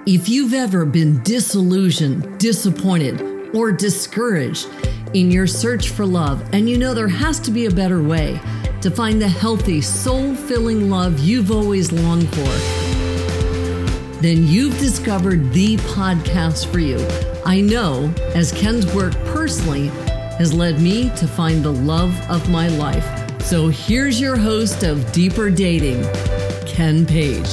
If you've ever been disillusioned, disappointed, or discouraged in your search for love, and you know there has to be a better way to find the healthy, soul-filling love you've always longed for, then you've discovered the podcast for you. I know, as Ken's work personally has led me to find the love of my life. So here's your host of Deeper Dating, Ken Page.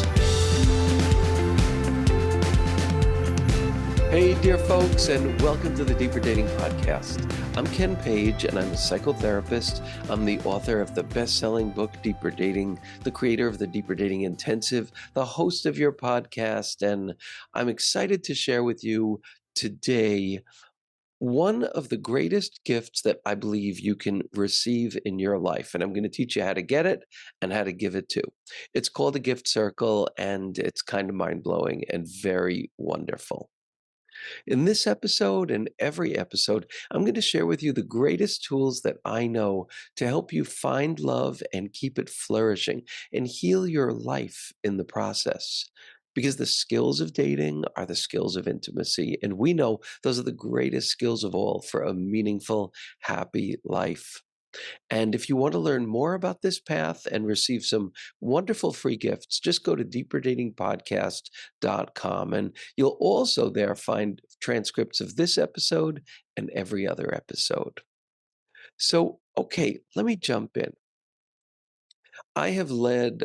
Hey, dear folks, and welcome to the Deeper Dating Podcast. I'm Ken Page, and I'm a psychotherapist. I'm the author of the best-selling book, Deeper Dating, the creator of the Deeper Dating Intensive, the host of your podcast, and I'm excited to share with you today one of the greatest gifts that I believe you can receive in your life, and I'm going to teach you how to get it and how to give it to. It's called a gift circle, and it's kind of mind-blowing and very wonderful. In this episode and every episode, I'm going to share with you the greatest tools that I know to help you find love and keep it flourishing and heal your life in the process. Because the skills of dating are the skills of intimacy, and we know those are the greatest skills of all for a meaningful, happy life. And if you want to learn more about this path and receive some wonderful free gifts, just go to deeperdatingpodcast.com. And you'll also there find transcripts of this episode and every other episode. So, okay, let me jump in. I have led,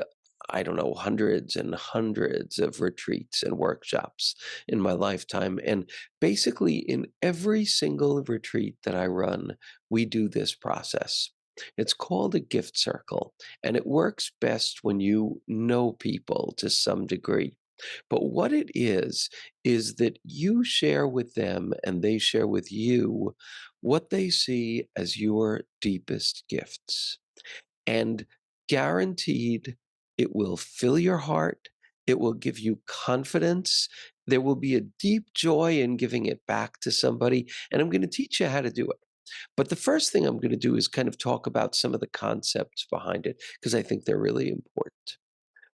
hundreds and hundreds of retreats and workshops in my lifetime. And basically, in every single retreat that I run, we do this process. It's called a gift circle, and it works best when you know people to some degree. But what it is that you share with them and they share with you what they see as your deepest gifts. And guaranteed, it will fill your heart. It will give you confidence. There will be a deep joy in giving it back to somebody. And I'm going to teach you how to do it. But the first thing I'm going to do is kind of talk about some of the concepts behind it, because I think they're really important.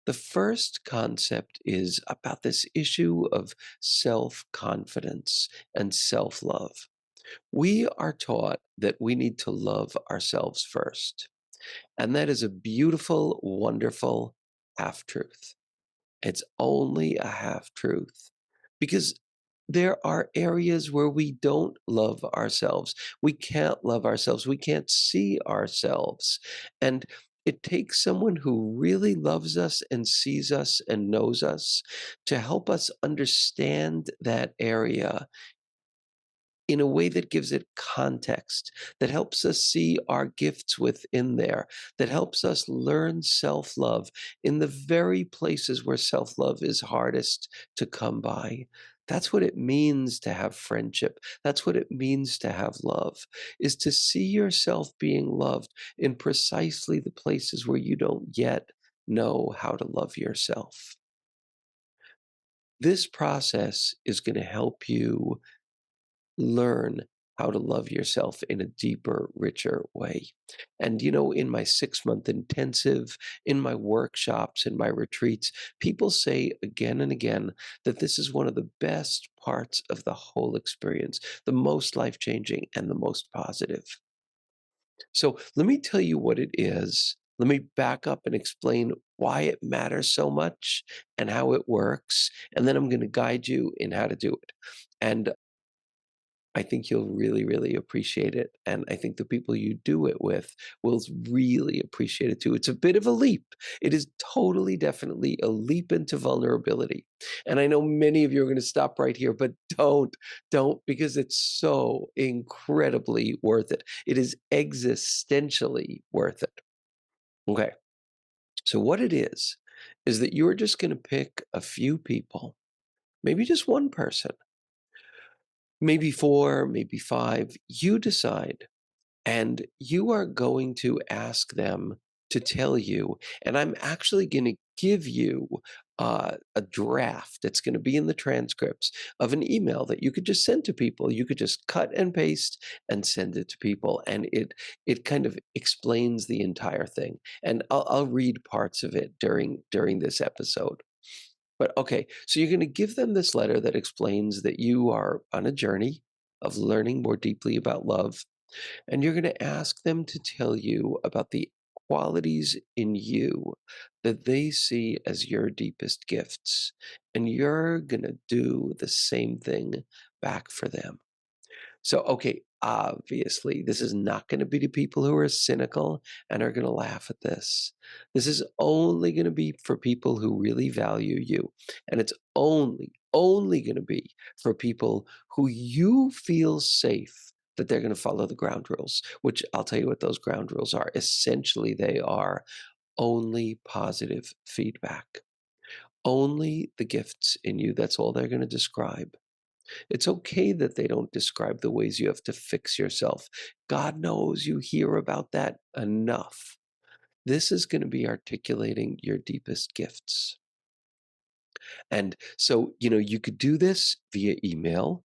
The first concept is about this issue of self-confidence and self-love. We are taught that we need to love ourselves first. And that is a beautiful, wonderful half-truth. It's only a half-truth because there are areas where we don't love ourselves. We can't love ourselves. We can't see ourselves. And it takes someone who really loves us and sees us and knows us to help us understand that area in a way that gives it context, that helps us see our gifts within there, that helps us learn self-love in the very places where self-love is hardest to come by. That's what it means to have friendship. That's what it means to have love, is to see yourself being loved in precisely the places where you don't yet know how to love yourself. This process is going to help you learn how to love yourself in a deeper, richer way. And, in my 6-month intensive, in my workshops, in my retreats, people say again and again that this is one of the best parts of the whole experience, the most life-changing and the most positive. So let me tell you what it is. Let me back up and explain why it matters so much and how it works. And then I'm going to guide you in how to do it. And I think you'll really, really appreciate it. And I think the people you do it with will really appreciate it too. It's a bit of a leap. It is totally, definitely a leap into vulnerability. And I know many of you are going to stop right here, but don't, because it's so incredibly worth it. It is existentially worth it. Okay. So what it is that you're just going to pick a few people, maybe just one person, maybe 4, maybe 5, you decide. And you are going to ask them to tell you, and I'm actually going to give you a draft that's going to be in the transcripts of an email that you could just send to people. You could just cut and paste and send it to people, and it kind of explains the entire thing. And I'll read parts of it during this episode. But okay, so you're going to give them this letter that explains that you are on a journey of learning more deeply about love, and you're going to ask them to tell you about the qualities in you that they see as your deepest gifts. And you're going to do the same thing back for them. So, okay, obviously, this is not going to be to people who are cynical and are going to laugh at this. This is only going to be for people who really value you. And it's only going to be for people who you feel safe that they're going to follow the ground rules, which I'll tell you what those ground rules are. Essentially, they are only positive feedback, only the gifts in you. That's all they're going to describe. It's okay that they don't describe the ways you have to fix yourself. God knows you hear about that enough. This is going to be articulating your deepest gifts. And so, you could do this via email.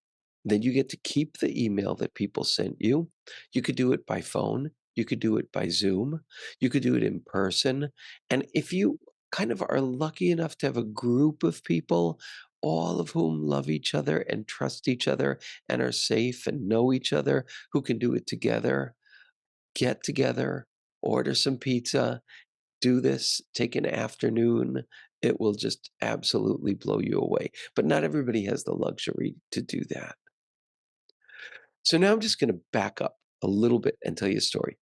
Then you get to keep the email that people sent you. You could do it by phone. You could do it by Zoom. You could do it in person. And if you kind of are lucky enough to have a group of people, all of whom love each other and trust each other and are safe and know each other, who can do it together, get together, order some pizza, do this, take an afternoon. It will just absolutely blow you away. But not everybody has the luxury to do that. So now I'm just going to back up a little bit and tell you a story.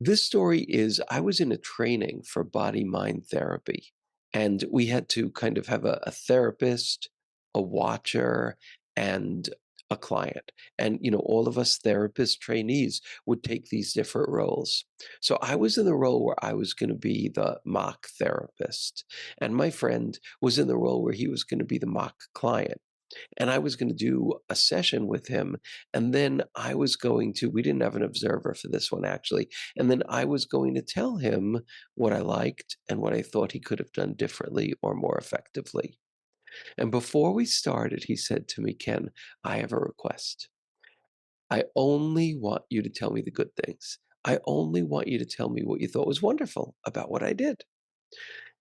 This story is I was in a training for body mind therapy, and we had to kind of have a therapist, a watcher, and a client. And, all of us therapist trainees would take these different roles. So I was in the role where I was going to be the mock therapist, and my friend was in the role where he was going to be the mock client. And I was going to do a session with him. And then we didn't have an observer for this one actually. And then I was going to tell him what I liked and what I thought he could have done differently or more effectively. And before we started, he said to me, Ken, I have a request. I only want you to tell me the good things. I only want you to tell me what you thought was wonderful about what I did.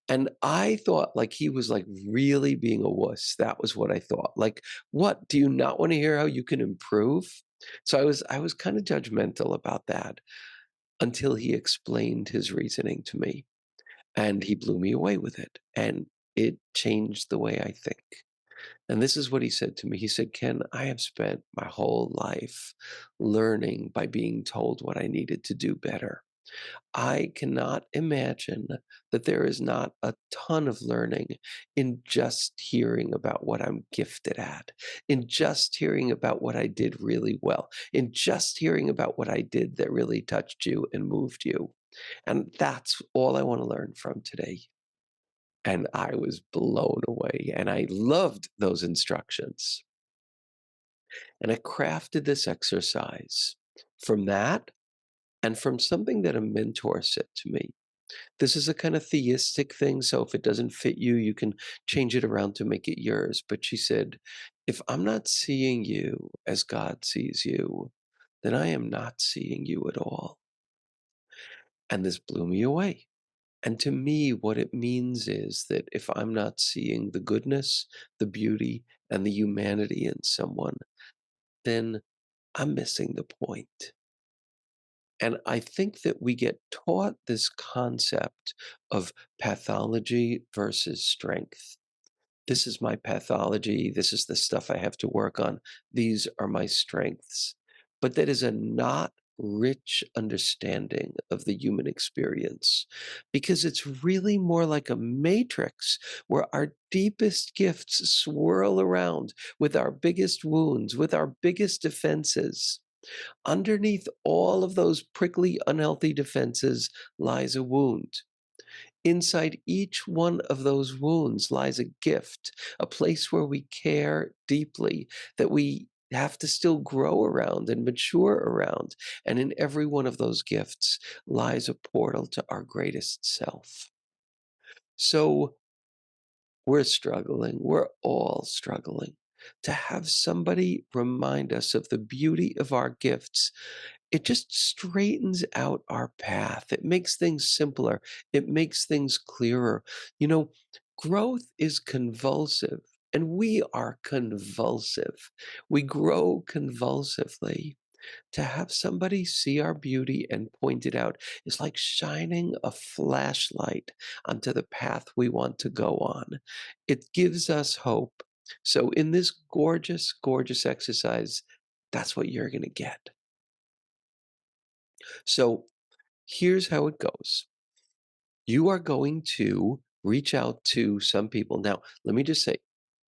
And I thought like he was like really being a wuss. That was what I thought. Like, what? Do you not want to hear how you can improve? So I was kind of judgmental about that until he explained his reasoning to me. And he blew me away with it. And it changed the way I think. And this is what he said to me. He said, Ken, I have spent my whole life learning by being told what I needed to do better. I cannot imagine that there is not a ton of learning in just hearing about what I'm gifted at, in just hearing about what I did really well, in just hearing about what I did that really touched you and moved you. And that's all I want to learn from today. And I was blown away and I loved those instructions. And I crafted this exercise from that and from something that a mentor said to me. This is a kind of theistic thing, so if it doesn't fit you, you can change it around to make it yours. But she said, if I'm not seeing you as God sees you, then I am not seeing you at all. And this blew me away. And to me, what it means is that if I'm not seeing the goodness, the beauty, and the humanity in someone, then I'm missing the point. And I think that we get taught this concept of pathology versus strength. This is my pathology. This is the stuff I have to work on. These are my strengths. But that is a not rich understanding of the human experience because it's really more like a matrix where our deepest gifts swirl around with our biggest wounds, with our biggest defenses. Underneath all of those prickly, unhealthy defenses lies a wound. Inside each one of those wounds lies a gift, a place where we care deeply, that we have to still grow around and mature around. And in every one of those gifts lies a portal to our greatest self. So we're struggling, we're all struggling. To have somebody remind us of the beauty of our gifts, it just straightens out our path. It makes things simpler. It makes things clearer. You know, growth is convulsive, and we are convulsive. We grow convulsively. To have somebody see our beauty and point it out is like shining a flashlight onto the path we want to go on. It gives us hope. So, in this gorgeous, gorgeous exercise, that's what you're going to get. So, here's how it goes. You are going to reach out to some people. Now, let me just say,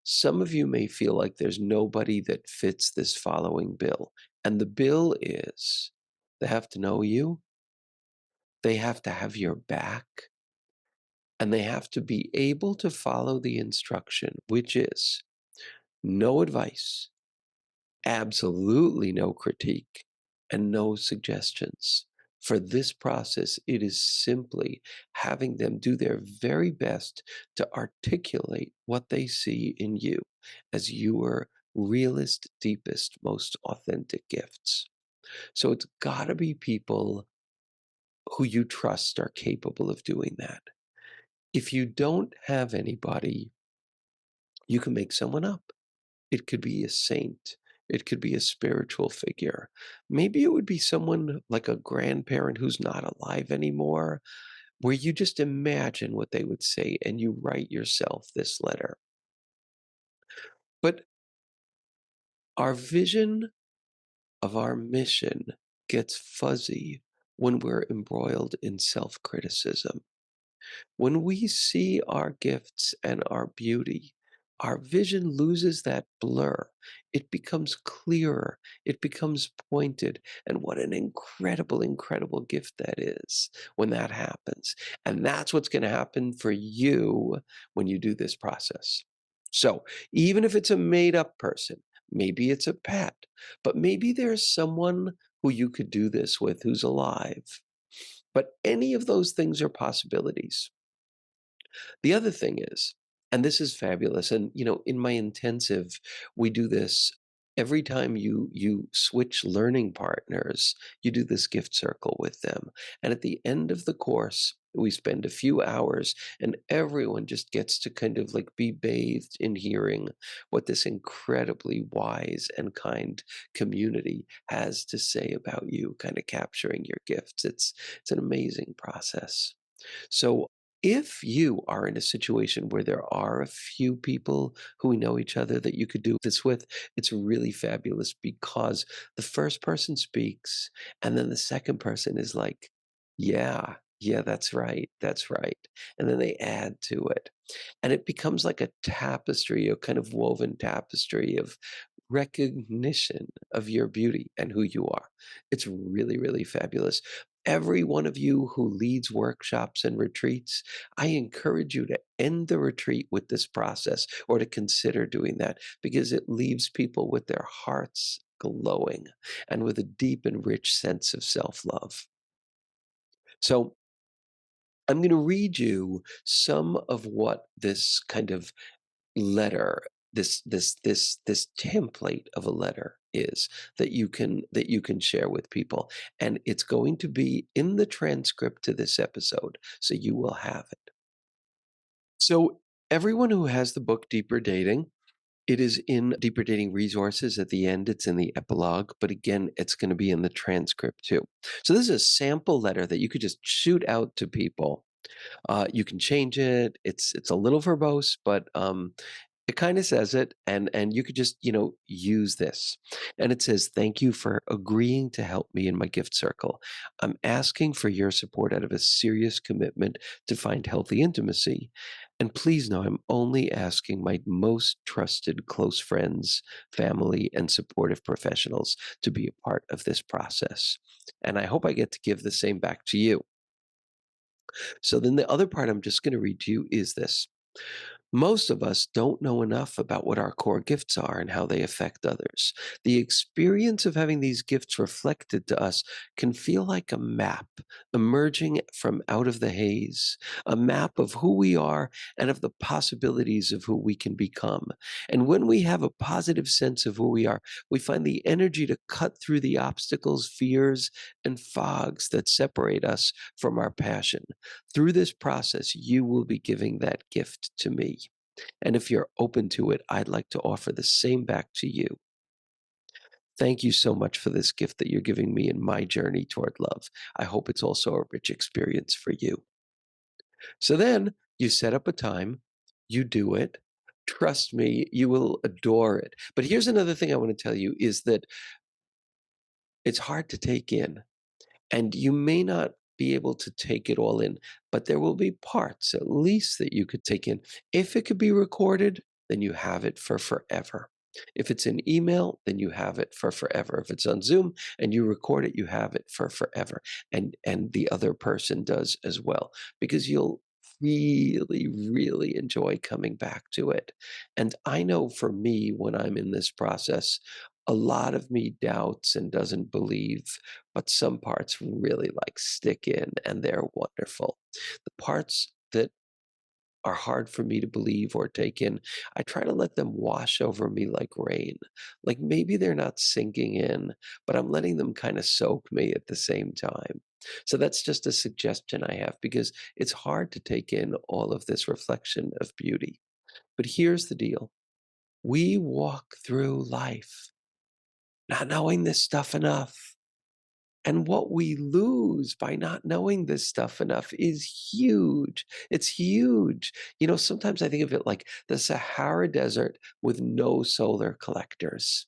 some of you may feel like there's nobody that fits this following bill. And the bill is they have to know you, they have to have your back, and they have to be able to follow the instruction, which is no advice, absolutely no critique, and no suggestions. For this process, it is simply having them do their very best to articulate what they see in you as your realest, deepest, most authentic gifts. So it's got to be people who you trust are capable of doing that. If you don't have anybody, you can make someone up. It could be a saint. It could be a spiritual figure. Maybe it would be someone like a grandparent who's not alive anymore, where you just imagine what they would say and you write yourself this letter. But our vision of our mission gets fuzzy when we're embroiled in self criticism. When we see our gifts and our beauty, our vision loses that blur. It becomes clearer, it becomes pointed. And what an incredible, incredible gift that is when that happens. And that's what's going to happen for you when you do this process. So, even if it's a made up person, maybe it's a pet, but maybe there's someone who you could do this with who's alive. But any of those things are possibilities. The other thing is, and this is fabulous, and in my intensive, we do this every time you switch learning partners, you do this gift circle with them. And at the end of the course, we spend a few hours and everyone just gets to kind of like be bathed in hearing what this incredibly wise and kind community has to say about you, kind of capturing your gifts. It's an amazing process. So, if you are in a situation where there are a few people who know each other that you could do this with, it's really fabulous because the first person speaks, and then the second person is like, yeah, yeah, that's right, that's right. And then they add to it. And it becomes like a tapestry, a kind of woven tapestry of recognition of your beauty and who you are. It's really, really fabulous. Every one of you who leads workshops and retreats, I encourage you to end the retreat with this process or to consider doing that because it leaves people with their hearts glowing and with a deep and rich sense of self love. So, I'm going to read you some of what this kind of letter, this template of a letter is that you can share with people, and it's going to be in the transcript to this episode, so you will have it. So everyone who has the book Deeper Dating, it is in Deeper Dating Resources at the end. It's in the epilogue, but again, it's going to be in the transcript too. So this is a sample letter that you could just shoot out to people. You can change it. It's a little verbose, but it kind of says it, and you could just use this. And it says, "Thank you for agreeing to help me in my gift circle. I'm asking for your support out of a serious commitment to find healthy intimacy. And please know I'm only asking my most trusted close friends, family, and supportive professionals to be a part of this process. And I hope I get to give the same back to you." So then the other part I'm just going to read to you is this. Most of us don't know enough about what our core gifts are and how they affect others. The experience of having these gifts reflected to us can feel like a map emerging from out of the haze, a map of who we are and of the possibilities of who we can become. And when we have a positive sense of who we are, we find the energy to cut through the obstacles, fears, and fogs that separate us from our passion. Through this process, you will be giving that gift to me. And if you're open to it, I'd like to offer the same back to you. Thank you so much for this gift that you're giving me in my journey toward love. I hope it's also a rich experience for you. So then you set up a time, you do it. Trust me, you will adore it. But here's another thing I want to tell you is that it's hard to take in. And you may not be able to take it all in, but there will be parts at least that you could take in. If it could be recorded, then you have it for forever. If it's an email, then you have it for forever. If it's on Zoom and you record it, you have it for forever. And the other person does as well, because you'll really, really enjoy coming back to it. And I know for me, when I'm in this process, a lot of me doubts and doesn't believe, but some parts really like stick in and they're wonderful. The parts that are hard for me to believe or take in, I try to let them wash over me like rain. Like maybe they're not sinking in, but I'm letting them kind of soak me at the same time. So that's just a suggestion I have because it's hard to take in all of this reflection of beauty. But here's the deal. We walk through life not knowing this stuff enough. And what we lose by not knowing this stuff enough is huge. It's huge. You know, sometimes I think of it like the Sahara Desert with no solar collectors.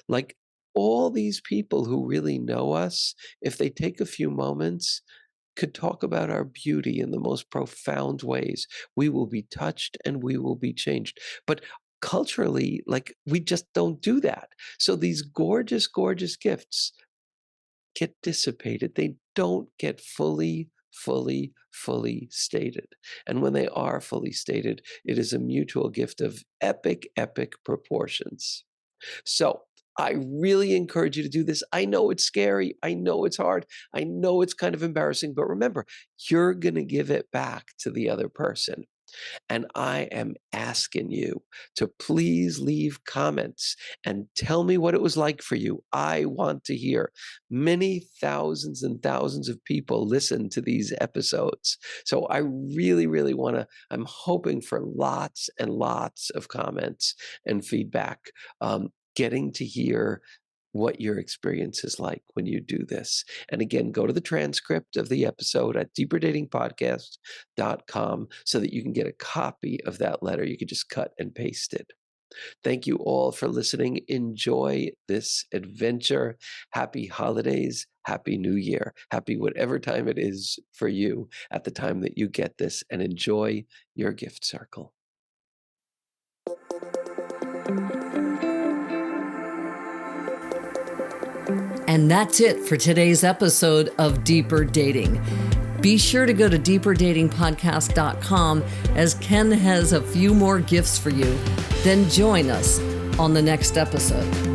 Like all these people who really know us, if they take a few moments, could talk about our beauty in the most profound ways. We will be touched and we will be changed. But culturally, like we just don't do that. So these gorgeous, gorgeous gifts get dissipated. They don't get fully stated. And when they are fully stated, it is a mutual gift of epic, epic proportions. So I really encourage you to do this. I know it's scary. I know it's hard. I know it's kind of embarrassing, but remember, you're going to give it back to the other person. And I am asking you to please leave comments and tell me what it was like for you. I want to hear. Many thousands and thousands of people listen to these episodes. So I really, really want to, I'm hoping for lots and lots of comments and feedback, getting to hear what your experience is like when you do this. And again, go to the transcript of the episode at deeperdatingpodcast.com so that you can get a copy of that letter. You can just cut and paste it. Thank you all for listening. Enjoy this adventure. Happy holidays. Happy New Year. Happy whatever time it is for you at the time that you get this, and enjoy your gift circle. And that's it for today's episode of Deeper Dating. Be sure to go to deeperdatingpodcast.com as Ken has a few more gifts for you. Then join us on the next episode.